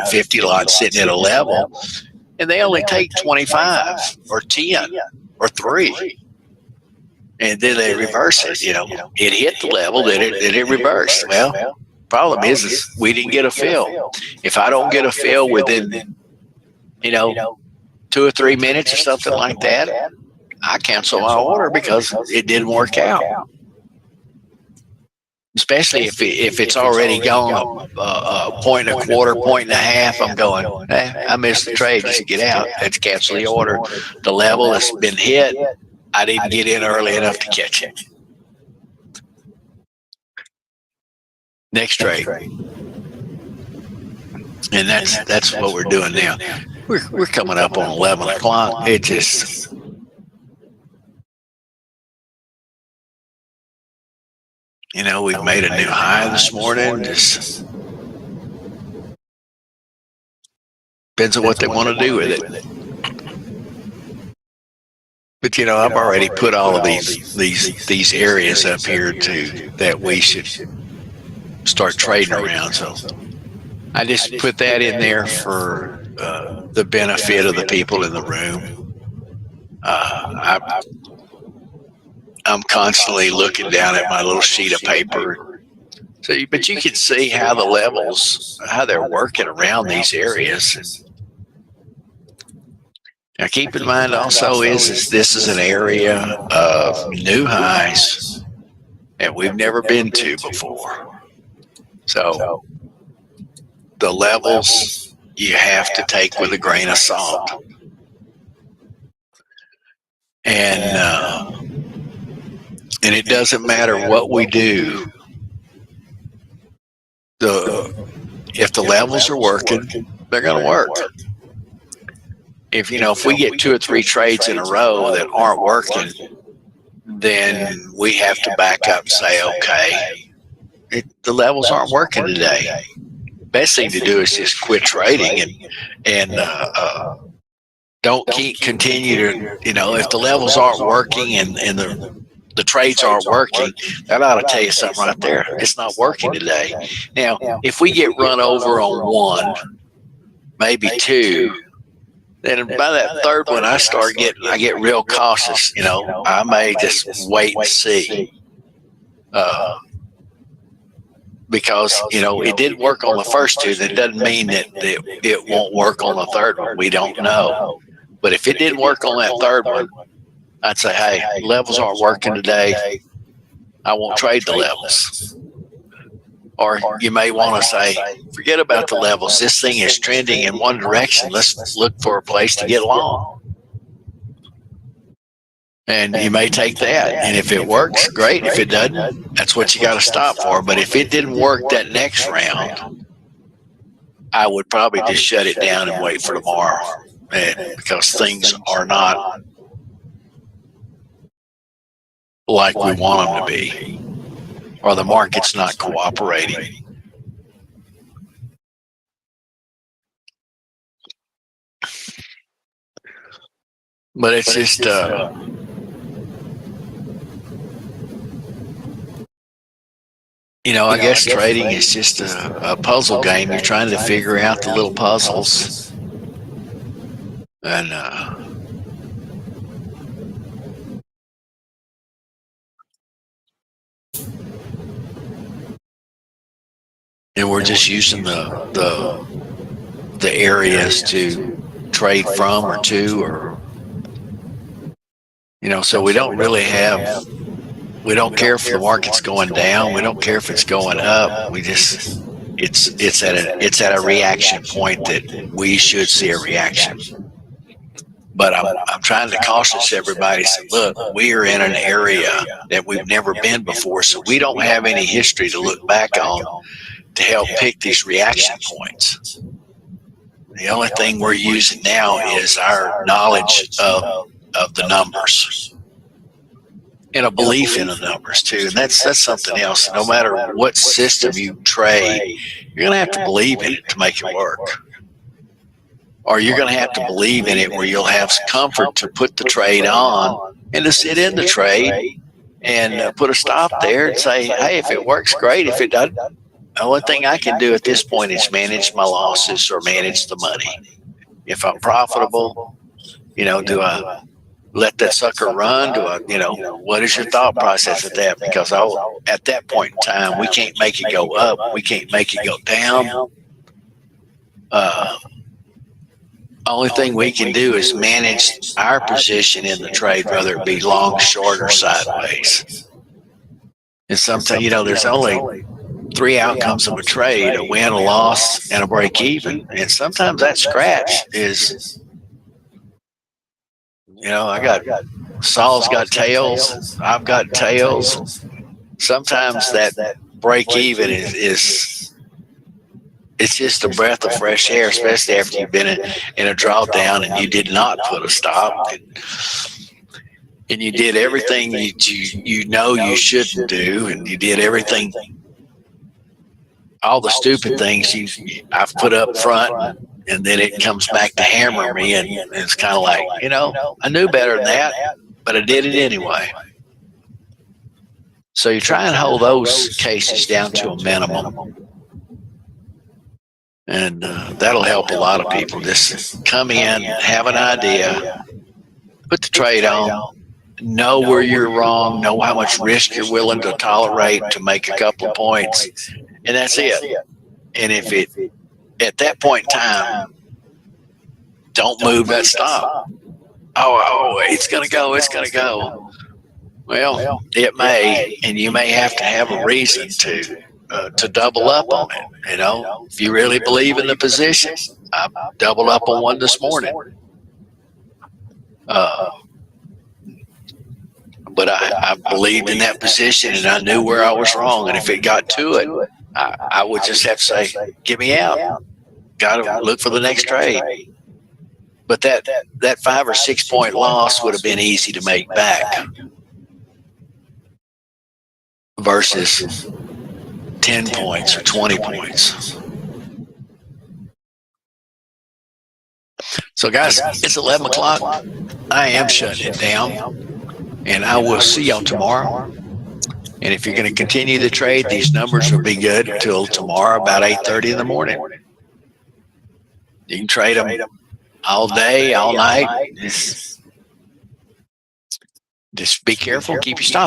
50 lots sitting at a level, and they only take 25 or 10 or 3. And then they reverse it. It hit the level, then it reversed. Well, problem is we didn't get a fill. If I don't get a fill within, 2 or 3 minutes or something like that, I cancel my order because it didn't work out. Especially if it's already gone a point and a quarter, point and a half, I'm going, I missed the trade, just get out. Let's cancel the order. The level has been hit. I didn't get in early enough to catch it. Next trade. And that's what we're doing now. We're coming up on 11 o'clock. It just... we've made a new high this morning. Just depends on what they want to do with it. But I've already put all of these areas up here that we should start trading around. So I just put that in there for the benefit of the people in the room. I'm constantly looking down at my little sheet of paper. But you can see how the levels, how they're working around these areas. Now, keep in mind also is this is an area of new highs that we've never been to before. So the levels you have to take with a grain of salt. And it doesn't matter what we do. If the levels are working, they're going to work. If we get 2 or 3 trades in a row that aren't working, then we have to back up and say, okay, the levels aren't working today. Best thing to do is just quit trading and don't continue to, if the levels aren't working and the trades aren't working, that ought to tell you something right there. It's not working today. Now, if we get run over on 1, maybe 2, then by that 3rd one, I get real cautious. I may just wait and see. Because, it didn't work on the first 2. That doesn't mean that it won't work on the 3rd one. We don't know. But if it didn't work on that 3rd one, I'd say, hey, levels aren't working today. I won't trade the levels. Or you may want to say, forget about the levels. This thing is trending in one direction. Let's look for a place to get long. And you may take that. And if it works, great. If it doesn't, that's what you got to stop for. But if it didn't work that next round, I would probably just shut it down and wait for tomorrow. Because things are not like we want them to be, or the market's not cooperating. But it's just I guess trading is just a puzzle game. You're trying to figure out the little puzzles, and we're just using the areas to trade from or to, or so we don't really have. We don't care if the market's going down. We don't care if it's going up. We just it's at a reaction point that we should see a reaction. But I'm trying to caution everybody. Say, look, we are in an area that we've never been before, so we don't have any history to look back on to help pick these reaction points. The only thing we're using now is our knowledge of the numbers and a belief in the numbers too. And that's something else. No matter what system you trade, you're going to have to believe in it to make it work. Or you're going to have to believe in it where you'll have comfort to put the trade on and to sit in the trade and put a stop there and say, hey, if it works, great. If it doesn't, The only thing I can do at this point is manage my losses or manage the money. If I'm profitable, do I let that sucker run? Do I, what is your thought process at that? Because at that point in time, we can't make it go up. We can't make it go down. Only thing we can do is manage our position in the trade, whether it be long, short, or sideways. And sometimes, there's only three outcomes of a trade: a win, a loss, and a break even. And sometimes that scratch is, Saul's got tails, I've got tails. Sometimes that break even is it's just a breath of fresh air, especially after you've been in a drawdown and you did not put a stop, and you did everything you shouldn't do, and you did everything, all the stupid things I've put up front, and then it comes back to hammer me, and it's kind of like, I knew better than that, but I did it anyway. So you try and hold those cases down to a minimum. And that'll help a lot of people. Just come in, have an idea, put the trade on, know where you're wrong, know how much risk you're willing to tolerate to make a couple of points, and that's it. And if at that point in time, don't move that stop. Oh, it's going to go, it's going to go. Well, it may, and you may have to have a reason to double up on it. If you really believe in the position, I doubled up on one this morning. But I believed in that position, and I knew where I was wrong. And if it got to it, I would just have to say, get me out. Got to look for the next trade. But that 5 or 6 point loss would have been easy to make back versus 10 points or 20 points. So guys, it's 11 o'clock. I am shutting it down, and I will see y'all tomorrow. And if you're going to continue the trade, these numbers will be good until tomorrow about 8:30 in the morning. You can trade them all day, all night. Just be careful, keep your stop.